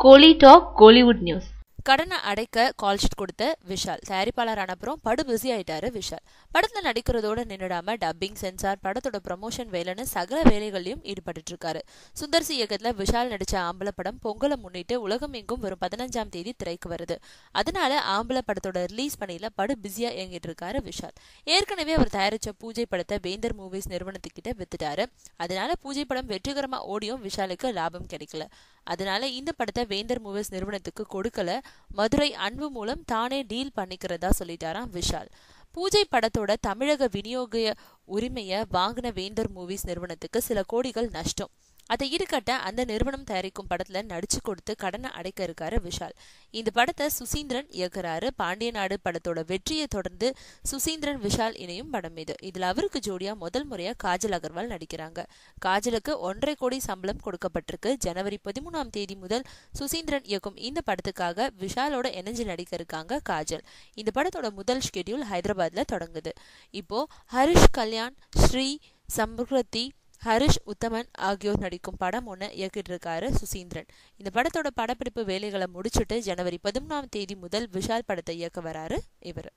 கோலி talk Kollywood news. கடனை அடைக்க call sheet கொடுத்த விஷால் தயாரிப்பாளரான அப்புறம் படு பிஸி ஆயிட்டாரு விஷால். படத்துல நடிக்கிறதோட நின்னுடாம டப்பிங், சென்சார், படத்தோட ப்ரமோஷன் வேலைன்னு சகல வேலைகளையும் ஈடுபட்டு இருக்காரு. சுந்தர்சி இயக்கத்துல விஷால் நடிச்ச ஆம்பளை படம் பொங்கலை முன்னிட்டு உலகம் எங்கும் வரும் 15ஆம் தேதி திரைக்கு வருது. அதனால ஆம்பளை படத்தோட ரிலீஸ் பணியில படு பிஸியா இயங்கிட்டு இருக்காரு விஷால். ஏற்கனவே அவர் தயாரிச்ச பூஜை படத்தை வேந்தர் மூவிஸ் நிறுவனத்துக்கிட்ட வித்துட்டாரு. அதனால பூஜை படம் வெற்றிகரமா ஓடியும் விஷாலுக்கு லாபம் கிடைக்கல. அதனால இந்த படத்தை வேந்தர் மூவிஸ் நிறுவனத்துக்கு கொடுக்கல, மதுரை அன்பு மூலம் தானே டீல் பண்ணிக்கிறதா சொல்லிட்டாராம் விஷால். பூஜை படத்தோட தமிழக விநியோக உரிமையை வாங்கின வேந்தர் மூவிஸ் நிறுவனத்துக்கு சில கோடிகள் நஷ்டம். அதை ஈடுகட்ட அந்த நிறுவனம் தயாரிக்கும் படத்துல நடிச்சு கொடுத்து கடனை அடைக்க இருக்காரு விஷால். இந்த படத்தை சுசீந்திரன் இயக்குறாரு. பாண்டிய நாடு படத்தோட வெற்றியை தொடர்ந்து சுசீந்திரன் விஷால் இணையும் படம் இது. இதுல அவருக்கு ஜோடியா முதல் முறையா காஜல் அகர்வால் நடிக்கிறாங்க. காஜலுக்கு 1.5 கோடி சம்பளம் கொடுக்கப்பட்டிருக்கு. ஜனவரி 13ஆம் தேதி முதல் சுசீந்திரன் இயக்கும் இந்த படத்துக்காக விஷாலோட இணைஞ்சு நடிக்க இருக்காங்க காஜல். இந்த படத்தோட முதல் ஷெட்யூல் ஹைதராபாத்ல தொடங்குது. இப்போ ஹரிஷ் கல்யாண், ஸ்ரீ சம்பிரதி, ஹரிஷ் உத்தமன் ஆகியோர் நடிக்கும் படம் ஒன்று இயக்கிட்டு இருக்காரு சுசீந்திரன். இந்த படத்தோட படப்பிடிப்பு வேலைகளை முடிச்சுட்டு ஜனவரி 13ஆம் தேதி முதல் விஷால் படத்தை இயக்க வராரு இவர்.